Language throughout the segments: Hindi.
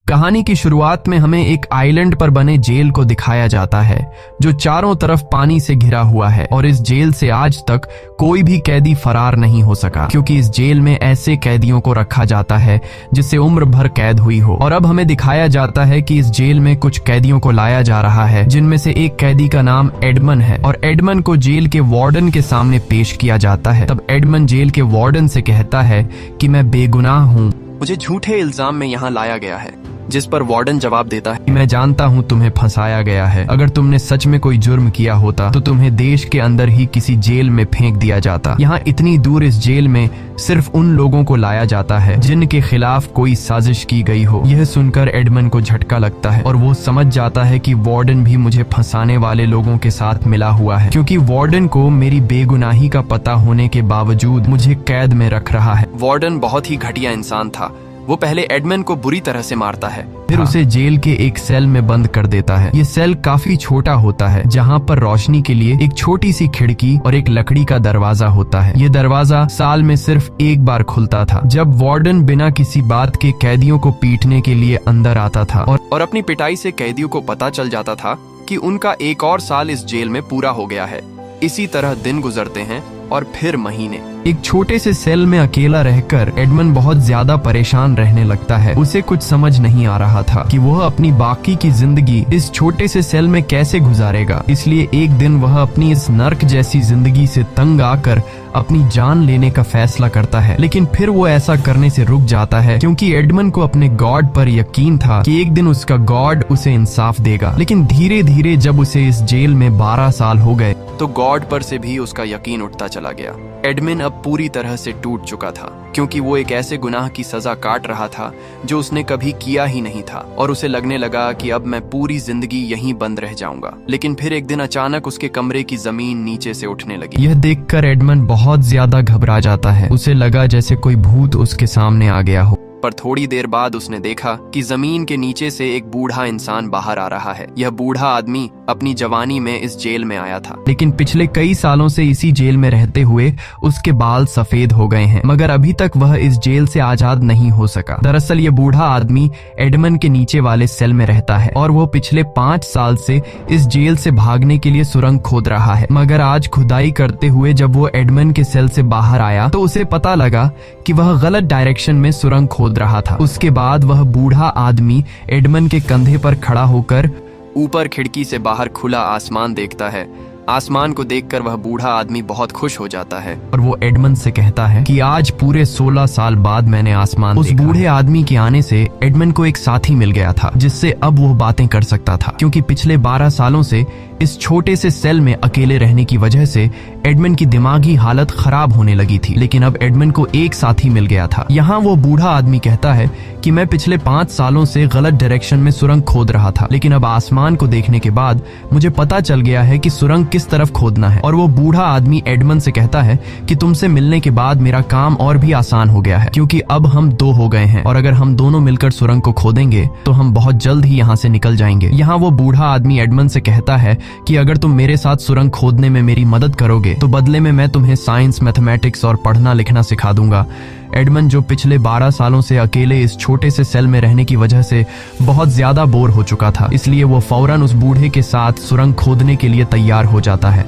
कहानी की शुरुआत में हमें एक आइलैंड पर बने जेल को दिखाया जाता है जो चारों तरफ पानी से घिरा हुआ है और इस जेल से आज तक कोई भी कैदी फरार नहीं हो सका क्योंकि इस जेल में ऐसे कैदियों को रखा जाता है जिससे उम्र भर कैद हुई हो। और अब हमें दिखाया जाता है कि इस जेल में कुछ कैदियों को लाया जा रहा है जिनमें से एक कैदी का नाम एडमन है और एडमन को जेल के वार्डन के सामने पेश किया जाता है। तब एडमन जेल के वार्डन से कहता है कि मैं बेगुनाह हूँ, मुझे झूठे इल्जाम में यहाँ लाया गया है। जिस पर वार्डन जवाब देता है, मैं जानता हूँ तुम्हें फंसाया गया है, अगर तुमने सच में कोई जुर्म किया होता तो तुम्हें देश के अंदर ही किसी जेल में फेंक दिया जाता। यहाँ इतनी दूर इस जेल में सिर्फ उन लोगों को लाया जाता है जिनके खिलाफ कोई साजिश की गई हो। यह सुनकर एडमन को झटका लगता है और वो समझ जाता है कि वार्डन भी मुझे फंसाने वाले लोगों के साथ मिला हुआ है क्योंकि वार्डन को मेरी बेगुनाही का पता होने के बावजूद मुझे कैद में रख रहा है। वार्डन बहुत ही घटिया इंसान था। वो पहले एडमन को बुरी तरह से मारता है, फिर उसे जेल के एक सेल में बंद कर देता है। ये सेल काफी छोटा होता है जहाँ पर रोशनी के लिए एक छोटी सी खिड़की और एक लकड़ी का दरवाजा होता है। ये दरवाजा साल में सिर्फ एक बार खुलता था जब वार्डन बिना किसी बात के कैदियों को पीटने के लिए अंदर आता था और अपनी पिटाई से कैदियों को पता चल जाता था कि उनका एक और साल इस जेल में पूरा हो गया है। इसी तरह दिन गुजरते हैं और फिर महीने। एक छोटे से सेल में अकेला रहकर एडमन बहुत ज्यादा परेशान रहने लगता है। उसे कुछ समझ नहीं आ रहा था कि वह अपनी बाकी की जिंदगी इस छोटे से सेल में कैसे गुजारेगा। इसलिए एक दिन वह अपनी इस नर्क जैसी जिंदगी से तंग आकर अपनी जान लेने का फैसला करता है, लेकिन फिर वो ऐसा करने से रुक जाता है क्योंकि एडमन को अपने गॉड पर यकीन था कि एक दिन उसका गॉड उसे इंसाफ देगा। लेकिन धीरे धीरे जब उसे इस जेल में 12 साल हो गए तो गॉड पर से भी उसका यकीन उठता चला गया। एडमन अब पूरी तरह से टूट चुका था क्योंकि वो एक ऐसे गुनाह की सजा काट रहा था जो उसने कभी किया ही नहीं था और उसे लगने लगा कि अब मैं पूरी जिंदगी यहीं बंद रह जाऊंगा। लेकिन फिर एक दिन अचानक उसके कमरे की जमीन नीचे से उठने लगी। यह देखकर एडमन बहुत ज्यादा घबरा जाता है। उसे लगा जैसे कोई भूत उसके सामने आ गया हो। पर थोड़ी देर बाद उसने देखा कि जमीन के नीचे से एक बूढ़ा इंसान बाहर आ रहा है। यह बूढ़ा आदमी अपनी जवानी में इस जेल में आया था, लेकिन पिछले कई सालों से इसी जेल में रहते हुए उसके बाल सफेद हो गए हैं, मगर अभी तक वह इस जेल से आजाद नहीं हो सका। दरअसल ये बूढ़ा आदमी एडमन के नीचे वाले सेल में रहता है और वो पिछले 5 साल से इस जेल से भागने के लिए सुरंग खोद रहा है। मगर आज खुदाई करते हुए जब वो एडमन के सेल से बाहर आया तो उसे पता लगा कि वह गलत डायरेक्शन में सुरंग खोद रहा था। उसके बाद वह बूढ़ा आदमी एडमन के कंधे पर खड़ा होकर ऊपर खिड़की से बाहर खुला आसमान देखता है। आसमान को देखकर वह बूढ़ा आदमी बहुत खुश हो जाता है और वो एडमन से कहता है कि आज पूरे 16 साल बाद मैंने आसमान देखा। उस बूढ़े आदमी के आने से एडमन को एक साथी मिल गया था जिससे अब वो बातें कर सकता था क्योंकि पिछले 12 सालों से इस छोटे से सेल में अकेले रहने की वजह से एडमन की दिमागी हालत खराब होने लगी थी। लेकिन अब एडमन को एक साथी मिल गया था। यहाँ वो बूढ़ा आदमी कहता है कि मैं पिछले 5 सालों से गलत डायरेक्शन में सुरंग खोद रहा था, लेकिन अब आसमान को देखने के बाद मुझे पता चल गया है कि सुरंग किस तरफ खोदना है। और वो बूढ़ा आदमी एडमन से कहता है कि तुमसे मिलने के बाद मेरा काम और भी आसान हो गया है क्योंकि अब हम 2 हो गए हैं और अगर हम दोनों मिलकर सुरंग को खोदेंगे तो हम बहुत जल्द ही यहाँ से निकल जाएंगे। यहाँ वो बूढ़ा आदमी एडमन से कहता है कि अगर तुम मेरे साथ सुरंग खोदने में मेरी मदद करोगे तो बदले में मैं तुम्हें साइंस, मैथमेटिक्स और पढ़ना लिखना सिखा दूंगा। एडमन जो पिछले 12 सालों से अकेले इस छोटे से सेल में रहने की वजह से बहुत ज्यादा बोर हो चुका था, इसलिए वो फौरन उस बूढ़े के साथ सुरंग खोदने के लिए तैयार हो जाता है।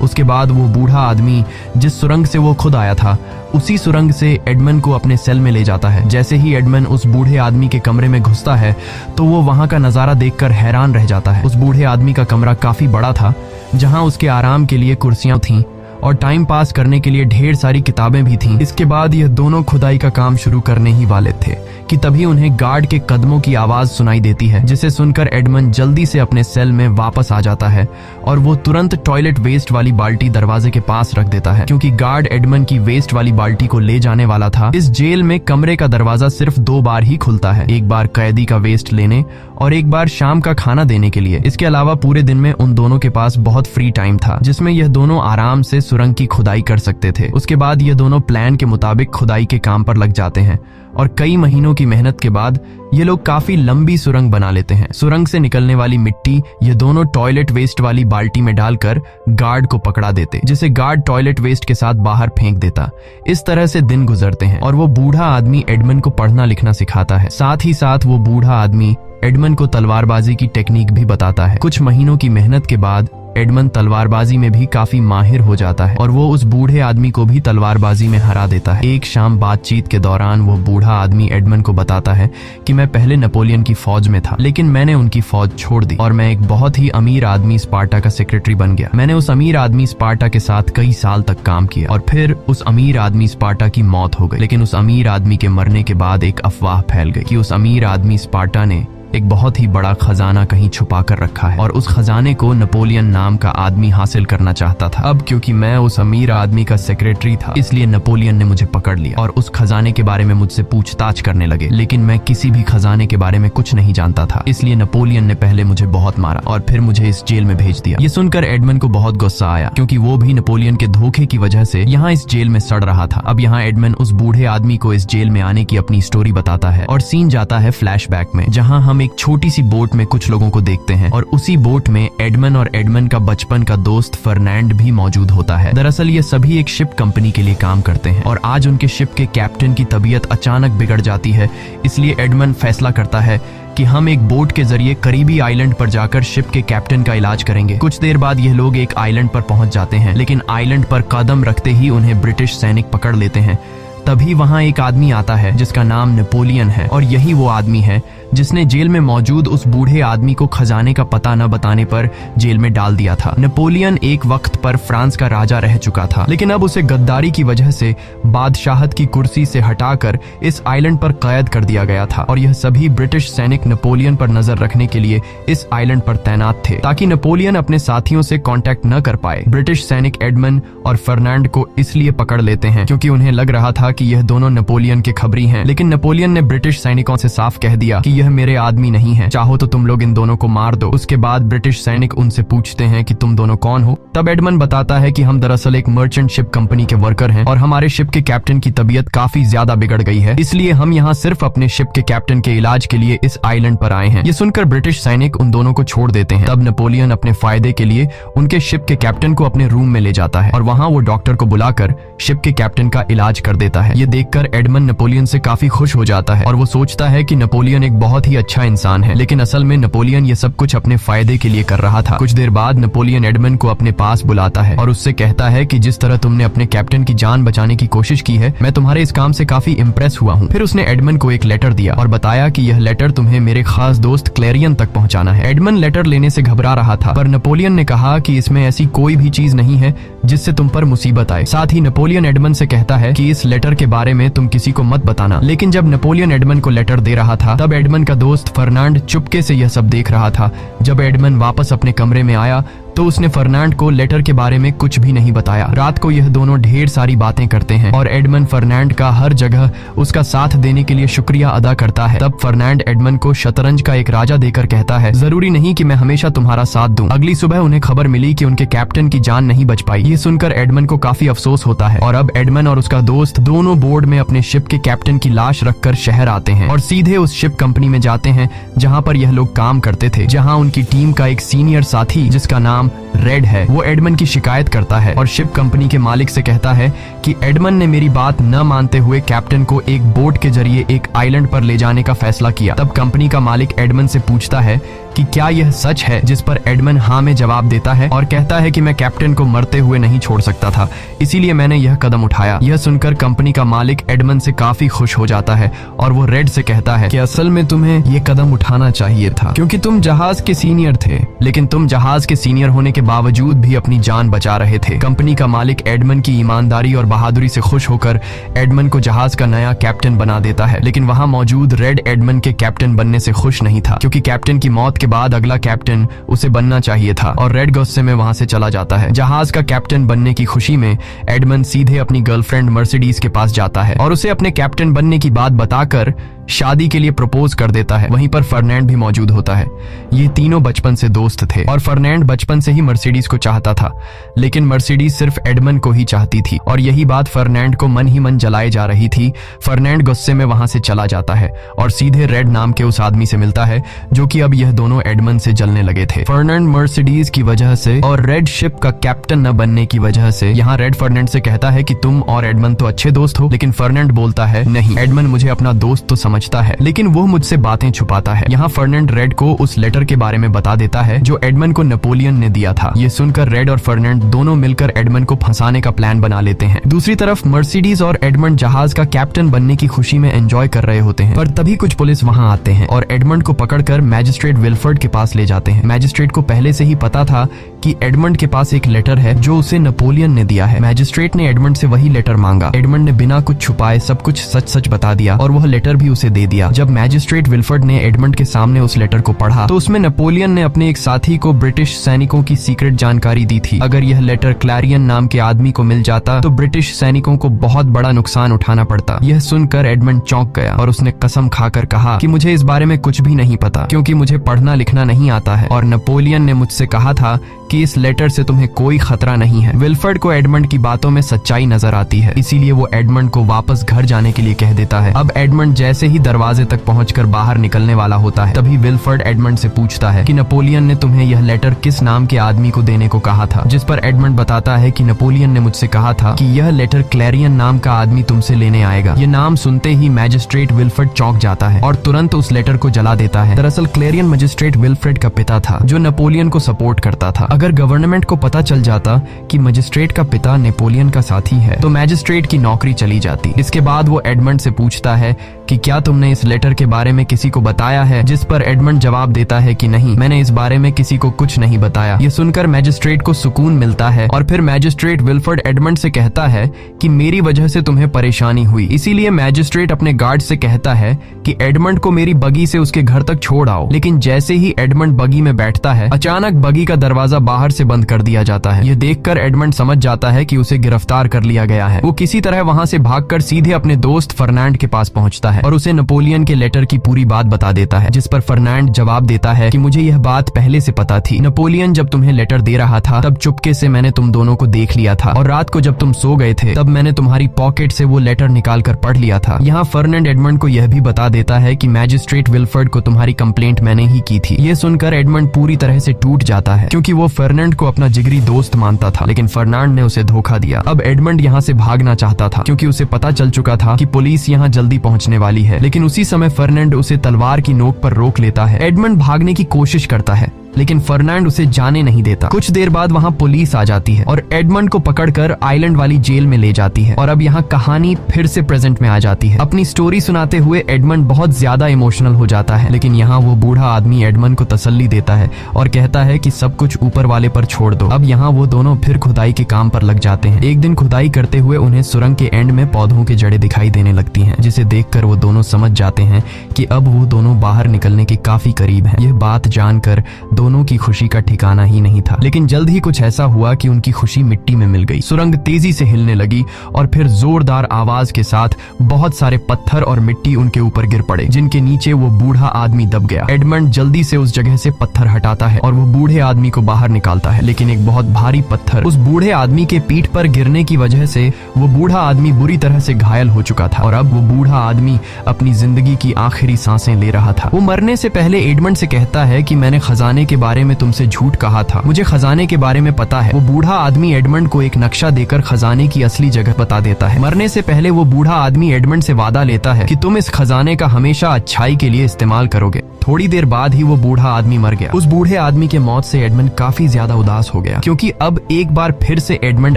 उसके बाद वो बूढ़ा आदमी जिस सुरंग से वो खुद आया था उसी सुरंग से एडमन को अपने सेल में ले जाता है। जैसे ही एडमन उस बूढ़े आदमी के कमरे में घुसता है तो वो वहां का नजारा देखकर हैरान रह जाता है। उस बूढ़े आदमी का कमरा काफी बड़ा था जहां उसके आराम के लिए कुर्सियां थीं और टाइम पास करने के लिए ढेर सारी किताबें भी थीं। इसके बाद यह दोनों खुदाई का काम शुरू करने ही वाले थे कि तभी उन्हें गार्ड के कदमों की आवाज सुनाई देती है, जिसे सुनकर एडमन जल्दी से अपने सेल में वापस आ जाता है और वो तुरंत टॉयलेट वेस्ट वाली बाल्टी दरवाजे के पास रख देता है क्योंकि गार्ड एडमन की वेस्ट वाली बाल्टी को ले जाने वाला था। इस जेल में कमरे का दरवाजा सिर्फ 2 बार ही खुलता है, एक बार कैदी का वेस्ट लेने और एक बार शाम का खाना देने के लिए। इसके अलावा पूरे दिन में उन दोनों के पास बहुत फ्री टाइम था जिसमें यह दोनों आराम से सुरंग की खुदाई कर सकते थे। उसके बाद ये दोनों प्लान के मुताबिक खुदाई के काम पर लग जाते हैं और कई महीनों की मेहनत के बाद ये लोग काफी लंबी सुरंग बना लेते हैं। सुरंग से निकलने वाली मिट्टी ये दोनों टॉयलेट वेस्ट वाली बाल्टी में डालकर गार्ड को पकड़ा देते, जिसे गार्ड टॉयलेट वेस्ट के साथ बाहर फेंक देता। इस तरह से दिन गुजरते हैं और वो बूढ़ा आदमी एडमंड को पढ़ना लिखना सिखाता है। साथ ही साथ वो बूढ़ा आदमी एडमंड को तलवारबाजी की टेक्निक भी बताता है। कुछ महीनों की मेहनत के बाद एडमंड तलवारबाजी में भी काफी माहिर हो जाता है और वो उस बूढ़े आदमी को भी तलवारबाजी में हरा देता है। एक शाम बातचीत के दौरान वो बूढ़ा आदमी एडमंड को बताता है कि मैं पहले नेपोलियन की फौज में था, लेकिन मैंने उनकी फौज छोड़ दी और मैं एक बहुत ही अमीर आदमी स्पार्टा का सेक्रेटरी बन गया। मैंने उस अमीर आदमी स्पार्टा के साथ कई साल तक काम किया और फिर उस अमीर आदमी स्पार्टा की मौत हो गई। लेकिन उस अमीर आदमी के मरने के बाद एक अफवाह फैल गई कि उस अमीर आदमी स्पार्टा ने एक बहुत ही बड़ा खजाना कहीं छुपा कर रखा है और उस खजाने को नेपोलियन नाम का आदमी हासिल करना चाहता था। अब क्योंकि मैं उस अमीर आदमी का सेक्रेटरी था, इसलिए नेपोलियन ने मुझे पकड़ लिया और उस खजाने के बारे में मुझसे पूछताछ करने लगे। लेकिन मैं किसी भी खजाने के बारे में कुछ नहीं जानता था, इसलिए नेपोलियन ने पहले मुझे बहुत मारा और फिर मुझे इस जेल में भेज दिया। ये सुनकर एडमंड को बहुत गुस्सा आया, क्योंकि वो भी नेपोलियन के धोखे की वजह से यहाँ इस जेल में सड़ रहा था। अब यहाँ एडमंड उस बूढ़े आदमी को इस जेल में आने की अपनी स्टोरी बताता है और सीन जाता है फ्लैशबैक में, जहाँ हम एक छोटी सी बोट में कुछ लोगों को देखते हैं और उसी बोट में एडमंड और एडमंड का बचपन का दोस्त फर्नांड भी मौजूद होता है। दरअसल ये सभी एक शिप कंपनी के लिए काम करते हैं और आज उनके शिप के कैप्टन की तबीयत अचानक बिगड़ जाती है, इसलिए एडमंड फैसला करता है कि हम एक बोट के जरिए करीबी आइलैंड पर जाकर शिप के कैप्टन का इलाज करेंगे। कुछ देर बाद ये लोग एक आइलैंड पर पहुंच जाते हैं, लेकिन आइलैंड पर कदम रखते ही उन्हें ब्रिटिश सैनिक पकड़ लेते हैं। तभी वहां एक आदमी आता है जिसका नाम नेपोलियन है और यही वो आदमी है जिसने जेल में मौजूद उस बूढ़े आदमी को खजाने का पता न बताने पर जेल में डाल दिया था। नेपोलियन एक वक्त पर फ्रांस का राजा रह चुका था, लेकिन अब उसे गद्दारी की वजह से बादशाहत की कुर्सी से हटाकर इस आइलैंड पर कैद कर दिया गया था और यह सभी ब्रिटिश सैनिक नेपोलियन पर नजर रखने के लिए इस आइलैंड पर तैनात थे, ताकि नेपोलियन अपने साथियों से कांटेक्ट न कर पाए। ब्रिटिश सैनिक एडमंड और फर्नांड को इसलिए पकड़ लेते हैं क्योंकि उन्हें लग रहा था कि यह दोनों नेपोलियन के खबरी हैं, लेकिन नेपोलियन ने ब्रिटिश सैनिकों से साफ कह दिया कि यह मेरे आदमी नहीं है, चाहो तो तुम लोग इन दोनों को मार दो। उसके बाद ब्रिटिश सैनिक उनसे पूछते हैं कि तुम दोनों कौन हो। तब एडमंड बताता है कि हम दरअसल एक मर्चेंट शिप कंपनी के वर्कर हैं और हमारे शिप के कैप्टन की तबीयत काफी ज्यादा बिगड़ गई है, इसलिए हम यहाँ सिर्फ अपने शिप के कैप्टन के इलाज के लिए इस आइलैंड पर आए हैं। ये सुनकर ब्रिटिश सैनिक उन दोनों को छोड़ देते हैं। तब नेपोलियन अपने फायदे के लिए उनके शिप के कैप्टन को अपने रूम में ले जाता है और वहाँ वो डॉक्टर को बुलाकर शिप के कैप्टन का इलाज कर देता है। ये देखकर एडमंड नेपोलियन से काफी खुश हो जाता है और वो सोचता है कि नेपोलियन एक बहुत ही अच्छा इंसान है, लेकिन असल में नेपोलियन ये सब कुछ अपने फायदे के लिए कर रहा था। कुछ देर बाद नेपोलियन एडमंड को अपने पास बुलाता है और उससे कहता है कि जिस तरह तुमने अपने कैप्टन की जान बचाने की कोशिश की है, मैं तुम्हारे इस काम से काफी इम्प्रेस हुआ हूँ। फिर उसने एडमंड को एक लेटर दिया और बताया कि यह लेटर तुम्हें मेरे खास दोस्त क्लेरियन तक पहुँचाना है। एडमंड लेटर लेने से घबरा रहा था, पर नेपोलियन ने कहा कि इसमें ऐसी कोई भी चीज नहीं है जिससे तुम पर मुसीबत आए। साथ ही नेपोलियन एडमंड से कहता है कि इस लेटर के बारे में तुम किसी को मत बताना। लेकिन जब नेपोलियन एडमंड को लेटर दे रहा था, तब एडमंड का दोस्त फर्नांड चुपके से यह सब देख रहा था। जब एडमंड वापस अपने कमरे में आया तो उसने फर्नांड को लेटर के बारे में कुछ भी नहीं बताया। रात को यह दोनों ढेर सारी बातें करते हैं और एडमंड फर्नांड का हर जगह उसका साथ देने के लिए शुक्रिया अदा करता है। तब फर्नांड एडमंड को शतरंज का एक राजा देकर कहता है, जरूरी नहीं कि मैं हमेशा तुम्हारा साथ दूं। अगली सुबह उन्हें खबर मिली कि उनके कैप्टन की जान नहीं बच पाई। ये सुनकर एडमंड को काफी अफसोस होता है और अब एडमंड और उसका दोस्त दोनों बोर्ड में अपने शिप के कैप्टन की लाश रखकर शहर आते हैं और सीधे उस शिप कंपनी में जाते हैं जहाँ पर यह लोग काम करते थे, जहाँ उनकी टीम का एक सीनियर साथी जिसका नाम रेड है, वो एडमंड की शिकायत करता है और शिप कंपनी के मालिक से कहता है कि एडमंड ने मेरी बात न मानते हुए कैप्टन को एक बोट के जरिए एक आइलैंड पर ले जाने का फैसला किया। तब कंपनी का मालिक एडमंड से पूछता है कि क्या यह सच है, जिस पर एडमंड हाँ में जवाब देता है और कहता है कि मैं कैप्टन को मरते हुए नहीं छोड़ सकता था, इसीलिए मैंने यह कदम उठाया। यह सुनकर कंपनी का मालिक एडमंड से काफी खुश हो जाता है और वो रेड से कहता है कि असल में तुम्हें ये कदम उठाना चाहिए था, क्योंकि तुम जहाज के सीनियर थे, लेकिन तुम जहाज के सीनियर होने के बावजूद भी अपनी जान बचा रहे थे। कंपनी का मालिक एडमंड की ईमानदारी और बहादुरी से खुश होकर एडमंड को जहाज का नया कैप्टन बना देता है, लेकिन वहां मौजूद रेड एडमंड के कैप्टन बनने से खुश नहीं था, क्योंकि कैप्टन की मौत के बाद अगला कैप्टन उसे बनना चाहिए था और रेड गुस्से में वहां से चला जाता है। जहाज का कैप्टन बनने की खुशी में एडमंड सीधे अपनी गर्लफ्रेंड मर्सिडीज के पास जाता है और उसे अपने कैप्टन बनने की बात बताकर शादी के लिए प्रपोज कर देता है। वहीं पर फर्नांड भी मौजूद होता है। ये तीनों बचपन से दोस्त थे और फर्नांड बचपन से ही मर्सिडीज को चाहता था, लेकिन मर्सिडीज सिर्फ एडमंड को ही चाहती थी और यही बात फर्नांड को मन ही मन जलाए जा रही थी। फर्नांड गुस्से में वहां से चला जाता है और सीधे रेड नाम के उस आदमी से मिलता है जो कि अब यह दोनों एडमंड से जलने लगे थे। फर्नांड मर्सिडीज की वजह से और रेड शिप का कैप्टन न बनने की वजह से यहाँ रेड फर्नांड से कहता है कि तुम और एडमंड तो अच्छे दोस्त हो, लेकिन फर्नांड बोलता है नहीं, एडमंड मुझे अपना दोस्त तो समझता है लेकिन वो मुझसे बातें छुपाता है। यहाँ फर्नांड रेड को उस लेटर के बारे में बता देता है जो एडमंड को नेपोलियन ने दिया था। ये सुनकर रेड और फर्नांड दोनों मिलकर एडमंड को फंसाने का प्लान बना लेते हैं। दूसरी तरफ मर्सिडीज और एडमंड जहाज का कैप्टन बनने की खुशी में एंजॉय कर रहे होते हैं, पर तभी कुछ पुलिस वहां आते हैं और एडमंड को पकड़कर मैजिस्ट्रेट विल्फर्ड के पास ले जाते हैं। मैजिस्ट्रेट को पहले से ही पता था कि एडमंड के पास एक लेटर है जो उसे नेपोलियन ने दिया है। मैजिस्ट्रेट ने एडमंड से वही लेटर मांगा। एडमंड ने बिना कुछ छुपाए सब कुछ सच सच बता दिया और वह लेटर भी उसे दे दिया। जब मैजिस्ट्रेट विल्फर्ड ने एडमंड के सामने उस लेटर को पढ़ा तो उसमें नेपोलियन ने अपने एक साथी को ब्रिटिश सैनिकों की सीक्रेट जानकारी दी थी। अगर यह लेटर क्लैरियन नाम के आदमी को मिल जाता तो ब्रिटिश सैनिकों को बहुत बड़ा नुकसान उठाना पड़ता। यह सुनकर एडमंड चौंक गया और उसने कसम खाकर कहा कि मुझे इस बारे में कुछ भी नहीं पता क्योंकि मुझे पढ़ना लिखना नहीं आता है और नेपोलियन ने मुझसे कहा था कि इस लेटर से तुम्हें कोई खतरा नहीं है। विल्फर्ड को एडमंड की बातों में सच्चाई नजर आती है, इसीलिए वो एडमंड को वापस घर जाने के लिए कह देता है। अब एडमंड जैसे ही दरवाजे तक पहुंचकर बाहर निकलने वाला होता है तभी विल्फर्ड एडमंड से पूछता है कि नेपोलियन ने तुम्हें यह लेटर किस नाम के आदमी को देने को कहा था, जिस पर एडमंड बताता है कि नेपोलियन ने मुझसे कहा था कि यह लेटर क्लैरियन नाम का आदमी तुमसे लेने आएगा। ये नाम सुनते ही मैजिस्ट्रेट विल्फर्ड चौंक जाता है और तुरंत उस लेटर को जला देता है। दरअसल क्लैरियन मजिस्ट्रेट विल्फ्रेड का पिता था जो नेपोलियन को सपोर्ट करता था। अगर गवर्नमेंट को पता चल जाता कि मजिस्ट्रेट का पिता नेपोलियन का साथी है तो मैजिस्ट्रेट की नौकरी चली जाती। इसके बाद वो एडमंड से पूछता है कि क्या तुमने इस लेटर के बारे में किसी को बताया है, जिस पर एडमंड जवाब देता है कि नहीं, मैंने इस बारे में किसी को कुछ नहीं बताया। ये सुनकर मैजिस्ट्रेट को सुकून मिलता है और फिर मैजिस्ट्रेट विल्फर्ड एडमंड से कहता है कि मेरी वजह से तुम्हें परेशानी हुई, इसीलिए मैजिस्ट्रेट अपने गार्ड से कहता है कि एडमंड को मेरी बगी से उसके घर तक छोड़ आओ। लेकिन जैसे ही एडमंड बगी में बैठता है अचानक बगी का दरवाजा बाहर से बंद कर दिया जाता है। यह देखकर एडमंड समझ जाता है कि उसे गिरफ्तार कर लिया गया है। वो किसी तरह वहां से भागकर सीधे अपने दोस्त फर्नांड के पास पहुंचता है और उसे नेपोलियन के लेटर की पूरी बात बता देता है, जिस पर फर्नांड जवाब देता है कि मुझे यह बात पहले से पता थी। नेपोलियन जब तुम्हें लेटर दे रहा था तब चुपके से मैंने तुम दोनों को देख लिया था और रात को जब तुम सो गए थे तब मैंने तुम्हारी पॉकेट से वो लेटर निकाल कर पढ़ लिया था। यहाँ फर्नांड एडमंड को यह भी बता देता है कि मैजिस्ट्रेट विल्फर्ड को तुम्हारी कंप्लेंट मैंने ही की थी। ये सुनकर एडमंड पूरी तरह से टूट जाता है क्योंकि वो फर्नांड को अपना जिगरी दोस्त मानता था, लेकिन फर्नांड ने उसे धोखा दिया। अब एडमंड यहाँ से भागना चाहता था क्योंकि उसे पता चल चुका था कि पुलिस यहाँ जल्दी पहुंचने वाली है, लेकिन उसी समय फर्नांड उसे तलवार की नोक पर रोक लेता है। एडमंड भागने की कोशिश करता है लेकिन फर्नांड उसे जाने नहीं देता। कुछ देर बाद वहां पुलिस आ जाती है और एडमंड को पकड़कर आइलैंड वाली जेल में ले जाती है और अब यहाँ कहानी फिर से प्रेजेंट में आ जाती है। अपनी स्टोरी सुनाते हुए एडमंड बहुत ज्यादा इमोशनल हो जाता है, लेकिन यहाँ वो बूढ़ा आदमी एडमंड को तसल्ली देता है और कहता है कि सब कुछ ऊपर वाले पर छोड़ दो। अब यहाँ वो दोनों फिर खुदाई के काम पर लग जाते हैं। एक दिन खुदाई करते हुए उन्हें सुरंग के एंड में पौधों के जड़ें दिखाई देने लगती हैं, जिसे देखकर वो दोनों समझ जाते हैं कि अब वो दोनों बाहर निकलने के काफी करीब हैं। यह बात जानकर दोनों की खुशी का ठिकाना ही नहीं था, लेकिन जल्द ही कुछ ऐसा हुआ कि उनकी खुशी मिट्टी में मिल गई। सुरंग तेजी से हिलने लगी और फिर जोरदार आवाज के साथ बहुत सारे पत्थर और मिट्टी उनके ऊपर गिर पड़े, जिनके नीचे वो बूढ़ा आदमी दब गया। एडमंड जल्दी से उस जगह से पत्थर हटाता है और वो बूढ़े आदमी को बाहर निकालता है, लेकिन एक बहुत भारी पत्थर उस बूढ़े आदमी के पीठ पर गिरने की वजह से वो बूढ़ा आदमी बुरी तरह से घायल हो चुका था और अब वो बूढ़ा आदमी अपनी जिंदगी की आखिरी सांसें ले रहा था। वो मरने से पहले एडमंड से कहता है कि मैंने खजाने के बारे में तुमसे झूठ कहा था, मुझे खजाने के बारे में पता है। वो बूढ़ा आदमी एडमंड को एक नक्शा देकर खजाने की असली जगह बता देता है। मरने से पहले वो बूढ़ा आदमी एडमंड से वादा लेता है कि तुम इस खजाने का हमेशा अच्छाई के लिए इस्तेमाल करोगे। थोड़ी देर बाद ही वो बूढ़ा आदमी मर गया। उस बूढ़े आदमी के मौत से एडमंड काफी ज्यादा उदास हो गया क्योंकि अब एक बार फिर से एडमंड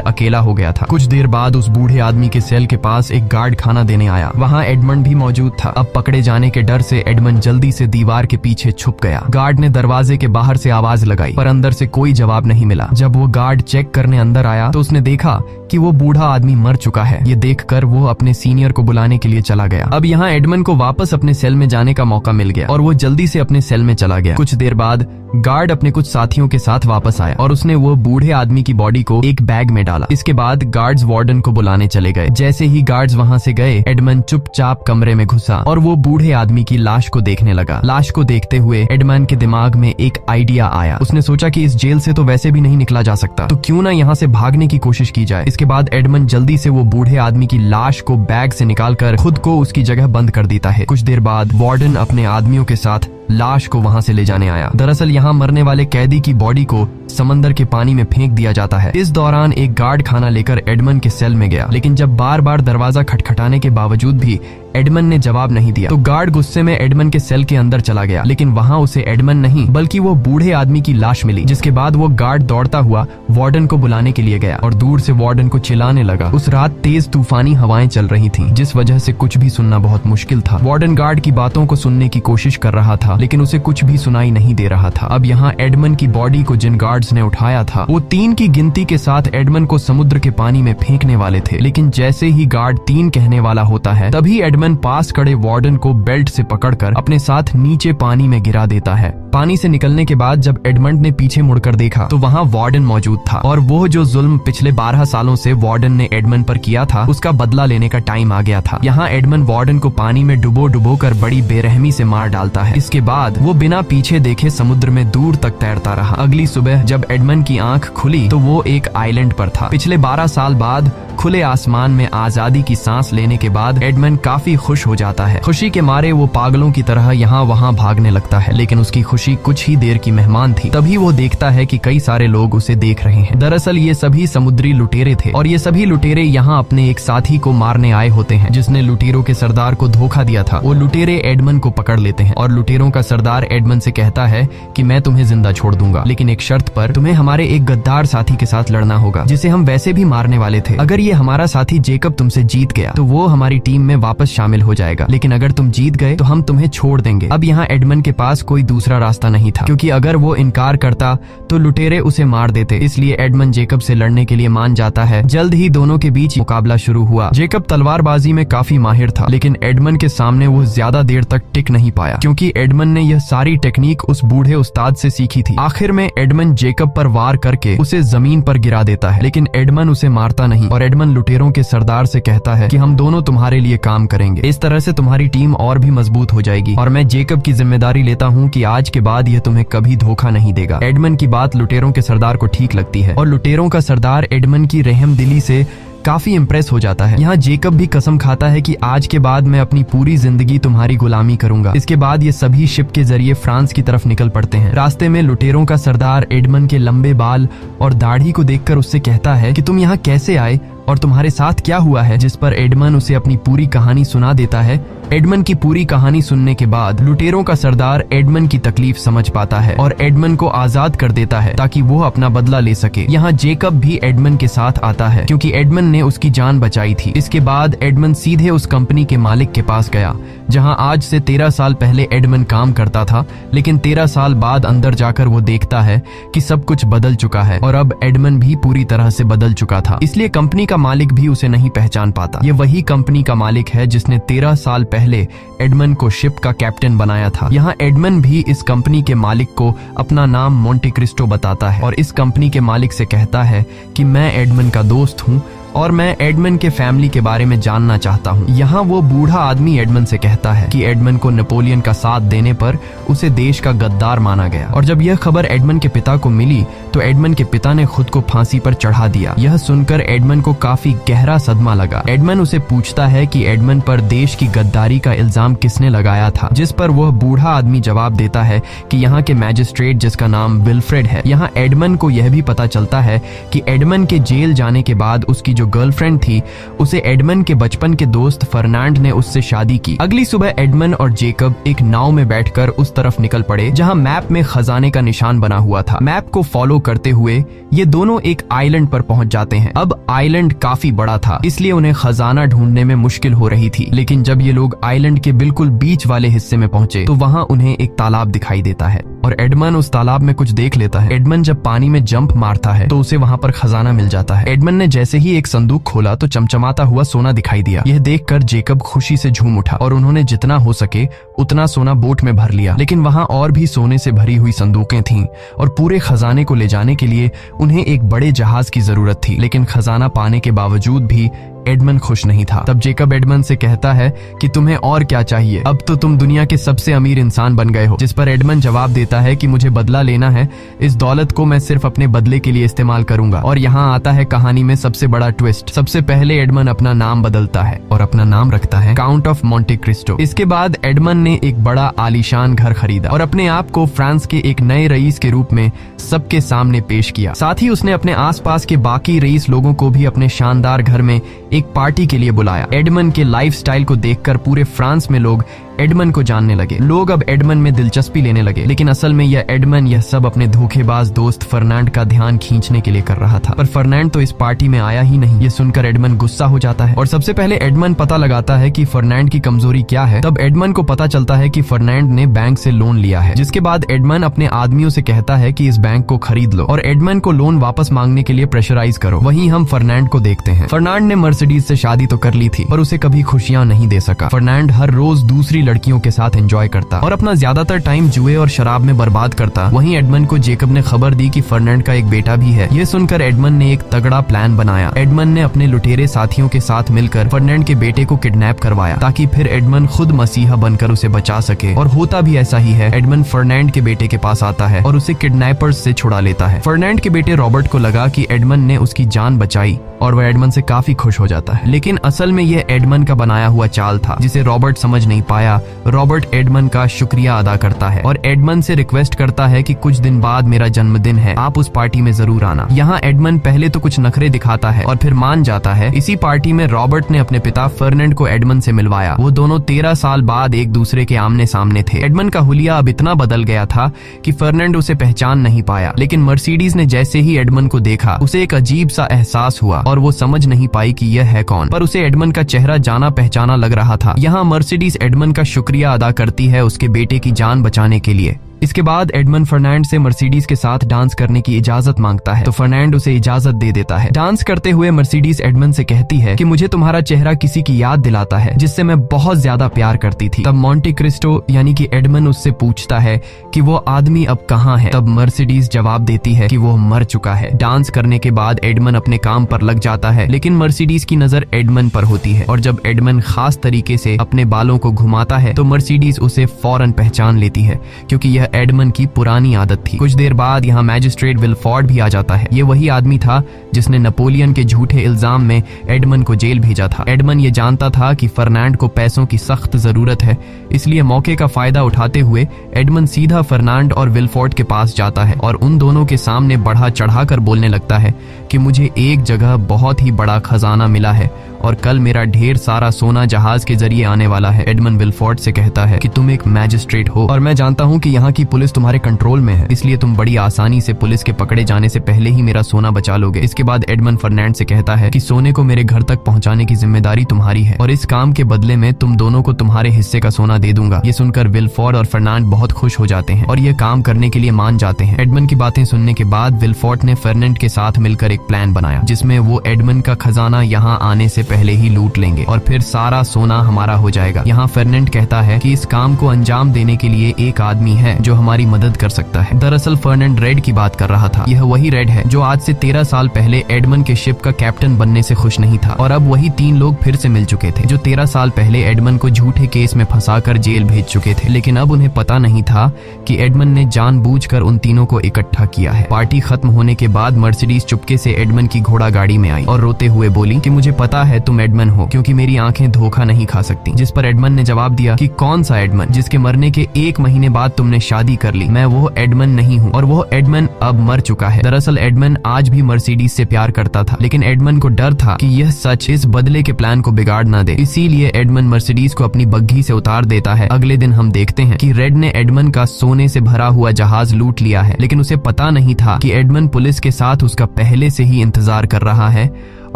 अकेला हो गया था। कुछ देर बाद उस बूढ़े आदमी के सेल के पास एक गार्ड खाना देने आया। वहाँ एडमंड भी मौजूद था। अब पकड़े जाने के डर से एडमंड जल्दी से दीवार के पीछे छुप गया। गार्ड ने दरवाजे के बाहर से आवाज लगाई पर अंदर से कोई जवाब नहीं मिला। जब वो गार्ड चेक करने अंदर आया तो उसने देखा कि वो बूढ़ा आदमी मर चुका है। ये देखकर वो अपने सीनियर को बुलाने के लिए चला गया। अब यहाँ एडमंड को वापस अपने सेल में जाने का मौका मिल गया और वो जल्दी से अपने सेल में चला गया। कुछ देर बाद गार्ड अपने कुछ साथियों के साथ वापस आया और उसने वो बूढ़े आदमी की बॉडी को एक बैग में डाला। इसके बाद गार्ड्स वार्डन को बुलाने चले गए। जैसे ही गार्ड्स वहां से गए, एडमंड चुपचाप कमरे में घुसा और वो बूढ़े आदमी की लाश को देखने लगा। लाश को देखते हुए एडमंड के दिमाग में एक आइडिया आया। उसने सोचा कि इस जेल से तो वैसे भी नहीं निकला जा सकता, तो क्यों ना यहाँ से भागने की कोशिश की जाए। इसके बाद एडमंड जल्दी से वो बूढ़े आदमी की लाश को बैग से निकालकर खुद को उसकी जगह बंद कर देता है। कुछ देर बाद वार्डन अपने आदमियों के साथ लाश को वहां से ले जाने आया। दरअसल यहाँ मरने वाले कैदी की बॉडी को समंदर के पानी में फेंक दिया जाता है। इस दौरान एक गार्ड खाना लेकर एडमंड के सेल में गया, लेकिन जब बार बार दरवाजा खटखटाने के बावजूद भी एडमंड ने जवाब नहीं दिया, तो गार्ड गुस्से में एडमंड के सेल के अंदर चला गया। लेकिन वहां उसे एडमंड नहीं बल्कि वो बूढ़े आदमी की लाश मिली। जिसके बाद वो गार्ड दौड़ता हुआ वार्डन को बुलाने के लिए गया और दूर से वार्डन को चिल्लाने लगा। उस रात तेज तूफानी हवाएं चल रही थीं, जिस वजह से कुछ भी सुनना बहुत मुश्किल था। वार्डन गार्ड की बातों को सुनने की कोशिश कर रहा था, लेकिन उसे कुछ भी सुनाई नहीं दे रहा था। अब यहाँ एडमंड की बॉडी को जिन गार्ड्स ने उठाया था, वो 3 की गिनती के साथ एडमंड को समुद्र के पानी में फेंकने वाले थे। लेकिन जैसे ही गार्ड 3 कहने वाला होता है, तभी एडमंड पास खड़े वार्डन को बेल्ट से पकड़कर अपने साथ नीचे पानी में गिरा देता है। पानी से निकलने के बाद जब एडमंड ने पीछे मुड़कर देखा, तो वहाँ वार्डन मौजूद था और वो जो जुल्म पिछले 12 सालों से वार्डन ने एडमंड पर किया था, उसका बदला लेने का टाइम आ गया था। यहाँ एडमंड वार्डन को पानी में डुबो कर बड़ी बेरहमी से मार डालता है। इसके बाद वो बिना पीछे देखे समुद्र में दूर तक तैरता रहा। अगली सुबह जब एडमंड की आंख खुली, तो वो एक आइलैंड पर था। पिछले 12 साल बाद खुले आसमान में आजादी की सांस लेने के बाद एडमंड काफी खुश हो जाता है। खुशी के मारे वो पागलों की तरह यहाँ वहाँ भागने लगता है, लेकिन उसकी खुशी कुछ ही देर की मेहमान थी। तभी वो देखता है कि कई सारे लोग उसे देख रहे हैं। दरअसल ये सभी समुद्री लुटेरे थे और ये सभी लुटेरे यहाँ अपने एक साथी को मारने आए होते हैं, जिसने लुटेरों के सरदार को धोखा दिया था। वो लुटेरे एडमंड को पकड़ लेते हैं और लुटेरों का सरदार एडमंड से कहता है कि मैं तुम्हें जिंदा छोड़ दूंगा, लेकिन एक शर्त पर, तुम्हें हमारे एक गद्दार साथी के साथ लड़ना होगा, जिसे हम वैसे भी मारने वाले थे। अगर ये हमारा साथी जेकब तुमसे जीत गया, तो वो हमारी टीम में वापस शामिल हो जाएगा, लेकिन अगर तुम जीत गए तो हम तुम्हें छोड़ देंगे। अब यहाँ एडमंड के पास कोई दूसरा रास्ता नहीं था, क्योंकि अगर वो इनकार करता तो लुटेरे उसे मार देते। इसलिए एडमंड जेकब से लड़ने के लिए मान जाता है। जल्द ही दोनों के बीच मुकाबला शुरू हुआ। जेकब तलवारबाजी में काफी माहिर था, लेकिन एडमंड के सामने वो ज्यादा देर तक टिक नहीं पाया, क्योंकि एडमंड ने यह सारी टेक्निक उस बूढ़े उस्ताद से सीखी थी। आखिर में एडमंड जेकब पर वार करके उसे जमीन पर गिरा देता है, लेकिन एडमंड उसे मारता नहीं और एडमंड लुटेरों के सरदार से कहता है कि हम दोनों तुम्हारे लिए काम करेंगे, इस तरह से तुम्हारी टीम और भी मजबूत हो जाएगी और मैं जेकब की जिम्मेदारी लेता हूँ कि आज के बाद यह तुम्हें कभी धोखा नहीं देगा। एडमंड की बात लुटेरों के सरदार को ठीक लगती है और लुटेरों का सरदार एडमंड की रहमदिली से काफी इम्प्रेस हो जाता है। यहाँ जेकब भी कसम खाता है कि आज के बाद मैं अपनी पूरी जिंदगी तुम्हारी गुलामी करूंगा। इसके बाद ये सभी शिप के जरिए फ्रांस की तरफ निकल पड़ते हैं। रास्ते में लुटेरों का सरदार एडमंड के लंबे बाल और दाढ़ी को देखकर उससे कहता है कि तुम यहाँ कैसे आए और तुम्हारे साथ क्या हुआ है, जिस पर एडमंड उसे अपनी पूरी कहानी सुना देता है। एडमंड की पूरी कहानी सुनने के बाद लुटेरों का सरदार एडमंड की तकलीफ समझ पाता है और एडमंड को आजाद कर देता है ताकि वो अपना बदला ले सके। यहाँ जेकब भी एडमंड के साथ आता है, क्योंकि एडमंड ने उसकी जान बचाई थी। इसके बाद एडमंड सीधे उस कंपनी के मालिक के पास गया, जहाँ आज से 13 साल पहले एडमंड काम करता था, लेकिन 13 साल बाद अंदर जाकर वो देखता है कि सब कुछ बदल चुका है और अब एडमंड भी पूरी तरह से बदल चुका था। इसलिए कंपनी का मालिक भी उसे नहीं पहचान पाता। ये वही कंपनी का मालिक है जिसने 13 साल पहले एडमंड को शिप का कैप्टन बनाया था। यहाँ एडमंड भी इस कंपनी के मालिक को अपना नाम मोंटे क्रिस्टो बताता है और इस कंपनी के मालिक से कहता है कि मैं एडमंड का दोस्त हूँ और मैं एडमंड के फैमिली के बारे में जानना चाहता हूँ। यहाँ वो बूढ़ा आदमी एडमंड से कहता है कि एडमंड को नेपोलियन का साथ देने पर उसे देश का गद्दार माना गया और जब यह खबर एडमंड के पिता को मिली तो एडमंड के पिता ने खुद को फांसी पर चढ़ा दिया। यह सुनकर एडमंड को काफी गहरा सदमा लगा। एडमंड उसे पूछता है कि एडमंड पर देश की गद्दारी का इल्जाम किसने लगाया था, जिस पर वह बूढ़ा आदमी जवाब देता है कि यहाँ के मैजिस्ट्रेट जिसका नाम विल्फ्रेड है। यहाँ एडमंड को यह भी पता चलता है कि एडमंड के जेल जाने के बाद उसकी जो गर्लफ्रेंड थी उसे एडमंड के बचपन के दोस्त फर्नांड ने उससे शादी की। अगली सुबह एडमंड और जेकब एक नाव में बैठकर उस तरफ निकल पड़े जहां मैप में खजाने का निशान बना हुआ था। मैप को फॉलो करते हुए ये दोनों एक आइलैंड पर पहुंच जाते हैं। अब आइलैंड काफी बड़ा था, इसलिए उन्हें खजाना ढूंढने में मुश्किल हो रही थी, लेकिन जब ये लोग आइलैंड के बिल्कुल बीच वाले हिस्से में पहुंचे तो वहां उन्हें एक तालाब दिखाई देता है। और एडमन उस तालाब में कुछ देख लेता है। एडमन जब पानी में जंप मारता है तो उसे वहां पर खजाना मिल जाता है। एडमन ने जैसे ही एक संदूक खोला तो चमचमाता हुआ सोना दिखाई दिया। यह देखकर जेकब खुशी से झूम उठा और उन्होंने जितना हो सके उतना सोना बोट में भर लिया। लेकिन वहां और भी सोने से भरी हुई संदूकें थीं और पूरे खजाने को ले जाने के लिए उन्हें एक बड़े जहाज की जरूरत थी। लेकिन खजाना पाने के बावजूद भी एडमन खुश नहीं था। तब जेकब एडमन से कहता है कि तुम्हें और क्या चाहिए, अब तो तुम दुनिया के सबसे अमीर इंसान बन गए हो। जिस पर एडमन जवाब देता है कि मुझे बदला लेना है, इस दौलत को मैं सिर्फ अपने बदले के लिए इस्तेमाल करूंगा। और यहाँ आता है कहानी में सबसे बड़ा ट्विस्ट। सबसे पहले एडमन अपना नाम बदलता है और अपना नाम रखता है काउंट ऑफ मोंटे क्रिस्टो। इसके बाद एडमन ने एक बड़ा आलीशान घर खरीदा और अपने आप को फ्रांस के एक नए रईस के रूप में सबके सामने पेश किया। साथ ही उसने अपने आसपास के बाकी रईस लोगों को भी अपने शानदार घर में एक पार्टी के लिए बुलाया। एडमन के लाइफस्टाइल को देखकर पूरे फ्रांस में लोग एडमन को जानने लगे। लोग अब एडमन में दिलचस्पी लेने लगे। लेकिन असल में यह सब अपने धोखेबाज दोस्त फर्नांड का ध्यान खींचने के लिए कर रहा था। पर फर्नांड तो इस पार्टी में आया ही नहीं। ये सुनकर एडमन गुस्सा हो जाता है और सबसे पहले एडमन पता लगाता है कि फर्नांड की कमजोरी क्या है। तब एडमन को पता चलता है कि फर्नांड ने बैंक से लोन लिया है। जिसके बाद एडमन अपने आदमियों से कहता है कि इस बैंक को खरीद लो और एडमन को लोन वापस मांगने के लिए प्रेशराइज करो। वहीं हम फर्नांड को देखते हैं। फर्नांड ने मर्सिडीज से शादी तो कर ली थी पर उसे कभी खुशियां नहीं दे सका। फर्नांड हर रोज दूसरी लड़कियों के साथ एंजॉय करता और अपना ज्यादातर टाइम जुए और शराब में बर्बाद करता। वहीं एडमन को जेकब ने खबर दी कि फर्नांड का एक बेटा भी है। ये सुनकर एडमन ने एक तगड़ा प्लान बनाया। एडमन ने अपने लुटेरे साथियों के साथ मिलकर फर्नांड के बेटे को किडनैप करवाया ताकि फिर एडमन खुद मसीहा बनकर उसे बचा सके। और होता भी ऐसा ही है। एडमन फर्नांड के बेटे के पास आता है और उसे किडनैपर्स से छुड़ा लेता है। फर्नांड के बेटे रॉबर्ट को लगा कि एडमन ने उसकी जान बचाई और वह एडमन से काफी खुश हो जाता है। लेकिन असल में यह एडमन का बनाया हुआ चाल था जिसे रॉबर्ट समझ नहीं पाया। रॉबर्ट एडमन का शुक्रिया अदा करता है और एडमन से रिक्वेस्ट करता है कि कुछ दिन बाद मेरा जन्मदिन है, आप उस पार्टी में जरूर आना। यहाँ एडमन पहले तो कुछ नखरे दिखाता है और फिर मान जाता है। इसी पार्टी में रॉबर्ट ने अपने पिता फर्नांड को एडमन से मिलवाया। वो दोनों 13 साल बाद एक दूसरे के आमने सामने थे। एडमन का हुलिया अब इतना बदल गया था कि फर्नांड उसे पहचान नहीं पाया। लेकिन मर्सिडीज ने जैसे ही एडमन को देखा उसे एक अजीब सा एहसास हुआ और वो समझ नहीं पाई कि यह है कौन। पर उसे एडमन का चेहरा जाना पहचाना लग रहा था। यहाँ मर्सिडीज एडमन का शुक्रिया अदा करती है उसके बेटे की जान बचाने के लिए। इसके बाद एडमन फर्नांड से मर्सिडीज के साथ डांस करने की इजाजत मांगता है तो फर्नांड उसे इजाजत दे देता है। डांस करते हुए मर्सिडीज एडमन से कहती है कि मुझे तुम्हारा चेहरा किसी की याद दिलाता है जिससे मैं बहुत ज्यादा प्यार करती थी। तब मोंटे क्रिस्टो यानी कि एडमन उससे पूछता है कि वो आदमी अब कहाँ है। तब मर्सिडीज जवाब देती है कि वो मर चुका है। डांस करने के बाद एडमन अपने काम पर लग जाता है लेकिन मर्सिडीज की नजर एडमन पर होती है और जब एडमन खास तरीके से अपने बालों को घुमाता है तो मर्सिडीज उसे फौरन पहचान लेती है क्योंकि यह एडमन की पुरानी आदत थी। कुछ देर बाद यहाँ मैजिस्ट्रेट विलफोर्ड भी आ जाता है। ये वही आदमी था जिसने नेपोलियन के झूठे इल्जाम में एडमन को जेल भेजा था। एडमन ये जानता था कि फर्नांड को पैसों की सख्त जरूरत है, इसलिए मौके का फायदा उठाते हुए एडमन सीधा फर्नांड और विलफोर्ड के पास जाता है और उन दोनों के सामने बढ़ा चढ़ाकर बोलने लगता है कि मुझे एक जगह बहुत ही बड़ा खजाना मिला है और कल मेरा ढेर सारा सोना जहाज के जरिए आने वाला है। एडमन विलफोर्ड से कहता है कि तुम एक मैजिस्ट्रेट हो और मैं जानता हूँ कि यहाँ की पुलिस तुम्हारे कंट्रोल में है, इसलिए तुम बड़ी आसानी से पुलिस के पकड़े जाने से पहले ही मेरा सोना बचा लोगे। इसके बाद एडमन फर्नांड से कहता है कि सोने को मेरे घर तक पहुँचाने की जिम्मेदारी तुम्हारी है और इस काम के बदले में तुम दोनों को तुम्हारे हिस्से का सोना दे दूंगा। ये सुनकर विलफोर्ड और फर्नांड बहुत खुश हो जाते हैं और ये काम करने के लिए मान जाते हैं। एडमन की बातें सुनने के बाद विलफोर्ड ने फर्नांड के साथ मिलकर एक प्लान बनाया जिसमें वो एडमन का खजाना यहाँ आने से पहले ही लूट लेंगे और फिर सारा सोना हमारा हो जाएगा। यहाँ फर्नांड कहता है कि इस काम को अंजाम देने के लिए एक आदमी है जो हमारी मदद कर सकता है। दरअसल फर्नांड रेड की बात कर रहा था। यह वही रेड है जो आज से 13 साल पहले एडमन के शिप का कैप्टन बनने से खुश नहीं था और अब वही 3 लोग फिर से मिल चुके थे जो 13 साल पहले एडमन को झूठे केस में फंसाकर जेल भेज चुके थे। लेकिन अब उन्हें पता नहीं था कि एडमन ने जानबूझकर उन तीनों को इकट्ठा किया है। पार्टी खत्म होने के बाद मर्सिडीज चुपके से एडमन की घोड़ा गाड़ी में आई और रोते हुए बोली कि मुझे पता है तुम एडमन हो क्योंकि मेरी आंखें धोखा नहीं खा सकती। जिस पर एडमन ने जवाब दिया कि कौन सा एडमन जिसके मरने के 1 महीने बाद तुमने शादी कर ली, मैं वो एडमन नहीं हूँ और वो एडमन अब मर चुका है। दरअसल एडमन आज भी मर्सिडीज से प्यार करता था लेकिन एडमन को डर था कि यह सच इस बदले के प्लान को बिगाड़ ना दे, इसीलिए एडमन मर्सिडीज को अपनी बग्घी से उतार देता है। अगले दिन हम देखते हैं कि रेड ने एडमन का सोने से भरा हुआ जहाज लूट लिया है लेकिन उसे पता नहीं था कि एडमन पुलिस के साथ उसका पहले से ही इंतजार कर रहा है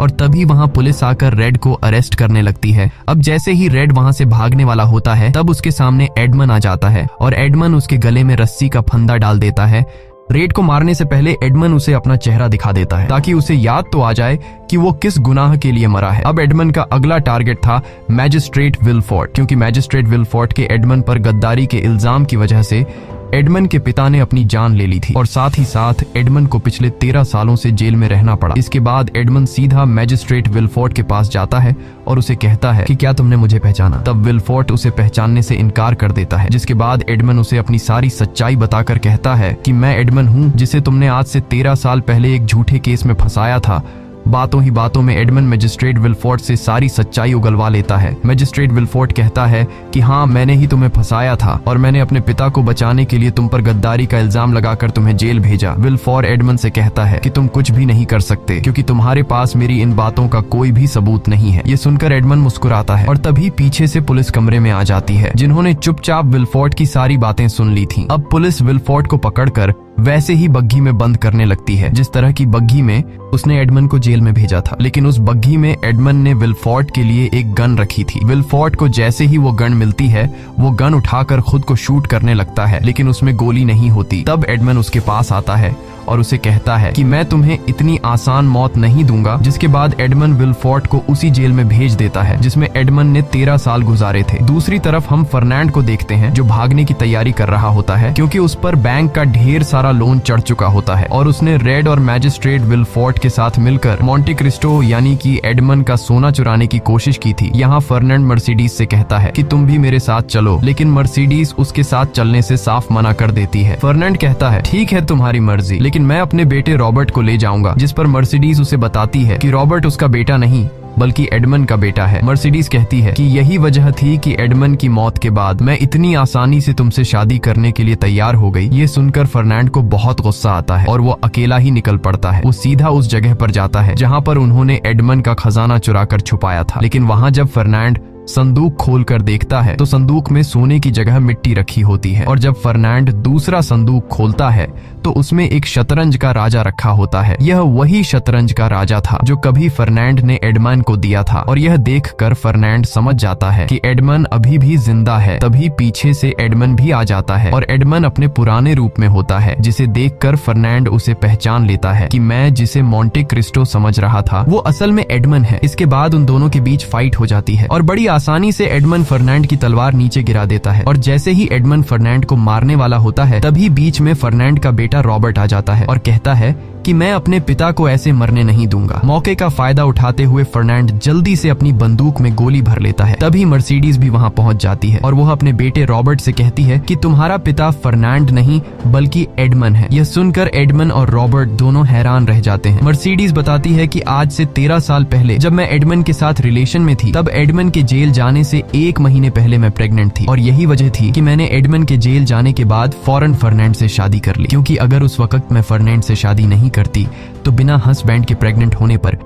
और तभी वहाँ पुलिस आकर रेड को अरेस्ट करने लगती है। अब जैसे ही रेड वहाँ से भागने वाला होता है तब उसके सामने एडमन आ जाता है और एडमन उसके गले में रस्सी का फंदा डाल देता है। रेड को मारने से पहले एडमन उसे अपना चेहरा दिखा देता है ताकि उसे याद तो आ जाए कि वो किस गुनाह के लिए मरा है। अब एडमन का अगला टारगेट था मैजिस्ट्रेट विलफोर्ड, क्योंकि मैजिस्ट्रेट विलफोर्ड के एडमन पर गद्दारी के इल्जाम की वजह से एडमन के पिता ने अपनी जान ले ली थी और साथ ही साथ एडमन को पिछले 13 सालों से जेल में रहना पड़ा। इसके बाद एडमन सीधा मैजिस्ट्रेट विलफोर्ड के पास जाता है और उसे कहता है कि क्या तुमने मुझे पहचाना। तब विलफोर्ड उसे पहचानने से इनकार कर देता है, जिसके बाद एडमन उसे अपनी सारी सच्चाई बताकर कहता है कि मैं एडमन हूँ जिसे तुमने आज से 13 साल पहले एक झूठे केस में फंसाया था। बातों ही बातों में एडमन मैजिस्ट्रेट विलफोर्ड से सारी सच्चाई उगलवा लेता है। मैजिस्ट्रेट विलफोर्ड कहता है कि हाँ, मैंने ही तुम्हें फंसाया था और मैंने अपने पिता को बचाने के लिए तुम पर गद्दारी का इल्जाम लगाकर तुम्हें जेल भेजा। विलफोर्ड एडमन से कहता है कि तुम कुछ भी नहीं कर सकते क्योंकि तुम्हारे पास मेरी इन बातों का कोई भी सबूत नहीं है। ये सुनकर एडमन मुस्कुराता है और तभी पीछे से पुलिस कमरे में आ जाती है, जिन्होंने चुपचाप विलफोर्ड की सारी बातें सुन ली थी। अब पुलिस विलफोर्ड को पकड़कर वैसे ही बग्घी में बंद करने लगती है जिस तरह की बग्घी में उसने एडमन को जेल में भेजा था। लेकिन उस बग्घी में एडमन ने विलफोर्ड के लिए एक गन रखी थी। विलफोर्ड को जैसे ही वो गन मिलती है वो गन उठाकर खुद को शूट करने लगता है, लेकिन उसमें गोली नहीं होती। तब एडमन उसके पास आता है और उसे कहता है कि मैं तुम्हें इतनी आसान मौत नहीं दूंगा। जिसके बाद एडमन विलफोर्ड को उसी जेल में भेज देता है जिसमें एडमन ने 13 साल गुजारे थे। दूसरी तरफ हम फर्नांड को देखते हैं जो भागने की तैयारी कर रहा होता है क्योंकि उस पर बैंक का ढेर सारा लोन चढ़ चुका होता है और उसने रेड और मैजिस्ट्रेट विलफोर्ड के साथ मिलकर मोंटे क्रिस्टो यानी कि एडमन का सोना चुराने की कोशिश की थी। यहाँ फर्नांड मर्सिडीज से कहता है कि तुम भी मेरे साथ चलो, लेकिन मर्सिडीज उसके साथ चलने से साफ मना कर देती है। फर्नांड कहता है ठीक है तुम्हारी मर्जी, लेकिन मैं अपने बेटे रॉबर्ट को ले जाऊंगा। जिस पर मर्सिडीज उसे बताती है कि रॉबर्ट उसका बेटा नहीं बल्कि एडमन का बेटा है। मर्सिडीज कहती है कि यही वजह थी कि एडमन की मौत के बाद मैं इतनी आसानी से तुमसे शादी करने के लिए तैयार हो गई। ये सुनकर फर्नांड को बहुत गुस्सा आता है और वो अकेला ही निकल पड़ता है। वो सीधा उस जगह पर जाता है जहाँ पर उन्होंने एडमन का खजाना चुराकर छुपाया था। लेकिन वहाँ जब फर्नांड संदूक खोलकर देखता है तो संदूक में सोने की जगह मिट्टी रखी होती है और जब फर्नांड दूसरा संदूक खोलता है तो उसमें एक शतरंज का राजा रखा होता है। यह वही शतरंज का राजा था जो कभी फर्नांड ने एडमन को दिया था और यह देखकर फर्नांड समझ जाता है कि एडमन अभी भी जिंदा है। तभी पीछे से एडमन भी आ जाता है और एडमन अपने पुराने रूप में होता है, जिसे देखकर फर्नांड उसे पहचान लेता है कि मैं जिसे मोंटे क्रिस्टो समझ रहा था वो असल में एडमन है। इसके बाद उन दोनों के बीच फाइट हो जाती है और बड़ी आसानी से एडमन फर्नांड की तलवार नीचे गिरा देता है और जैसे ही एडमन फर्नांड को मारने वाला होता है तभी बीच में फर्नांड का बेटा रॉबर्ट आ जाता है और कहता है कि मैं अपने पिता को ऐसे मरने नहीं दूंगा। मौके का फायदा उठाते हुए फर्नांड जल्दी से अपनी बंदूक में गोली भर लेता है। तभी मर्सिडीज भी वहां पहुंच जाती है और वह अपने बेटे रॉबर्ट से कहती है कि तुम्हारा पिता फर्नांड नहीं बल्कि एडमन है। यह सुनकर एडमन और रॉबर्ट दोनों हैरान रह जाते हैं। मर्सिडीज बताती है कि आज से 13 साल पहले जब मैं एडमन के साथ रिलेशन में थी तब एडमन के जेल जाने से 1 महीने पहले मैं प्रेग्नेंट थी और यही वजह थी कि मैंने एडमन के जेल जाने के बाद फौरन फर्नांड से शादी कर ली, क्योंकि अगर उस वक्त मैं फर्नांड से शादी नहीं करती तो बिना हस्बैंड के प्रेग्नेंट होने पर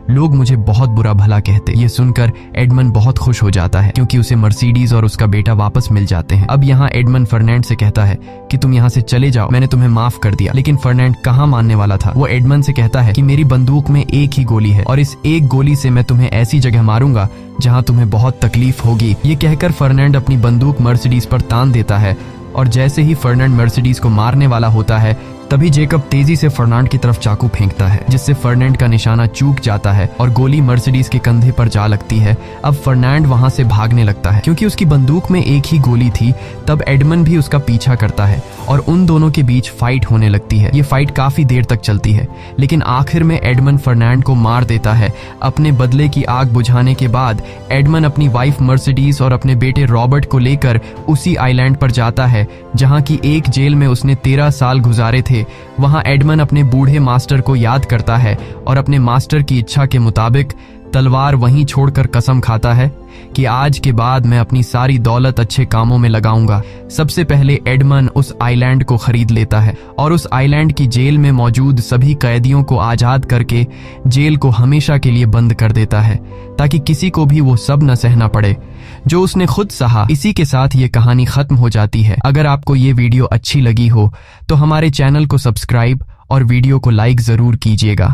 लोग मुझे बहुत बुरा भला कहते। ये सुनकर एडमन बहुत खुश हो जाता है क्योंकि उसे मर्सिडीज और उसका बेटा वापस मिल जाते हैं। अब यहाँ एडमन फर्नांड से कहता है कि तुम यहाँ से चले जाओ, मैंने तुम्हें माफ कर दिया। लेकिन फर्नांड कहाँ मानने वाला था। वो एडमन से कहता है कि मेरी बंदूक में एक ही गोली है और इस एक गोली से मैं तुम्हें ऐसी जगह मारूंगा जहाँ तुम्हें बहुत तकलीफ होगी। ये कहकर फर्नांड अपनी बंदूक मर्सिडीज पर तान देता है और जैसे ही फर्नांड मर्सिडीज को मारने वाला होता है तभी जेकब तेजी से फर्नांड की तरफ चाकू फेंकता है, जिससे फर्नांड का निशाना चूक जाता है और गोली मर्सिडीज के कंधे पर जा लगती है। अब फर्नांड वहां से भागने लगता है क्योंकि उसकी बंदूक में एक ही गोली थी। तब एडमन भी उसका पीछा करता है और उन दोनों के बीच फाइट होने लगती है। ये फाइट काफी देर तक चलती है, लेकिन आखिर में एडमन फर्नांड को मार देता है। अपने बदले की आग बुझाने के बाद एडमन अपनी वाइफ मर्सिडीज और अपने बेटे रॉबर्ट को लेकर उसी आइलैंड पर जाता है जहाँ की एक जेल में उसने 13 साल गुजारे थे। वहां एडमन अपने बूढ़े मास्टर को याद करता है और अपने मास्टर की इच्छा के मुताबिक तलवार वहीं छोड़कर कसम खाता है कि आज के बाद मैं अपनी सारी दौलत अच्छे कामों में लगाऊंगा। सबसे पहले एडमन उस आइलैंड को खरीद लेता है और उस आइलैंड की जेल में मौजूद सभी कैदियों को आजाद करके जेल को हमेशा के लिए बंद कर देता है ताकि किसी को भी वो सब न सहना पड़े जो उसने खुद सहा। इसी के साथ ये कहानी खत्म हो जाती है। अगर आपको ये वीडियो अच्छी लगी हो तो हमारे चैनल को सब्सक्राइब और वीडियो को लाइक जरूर कीजिएगा।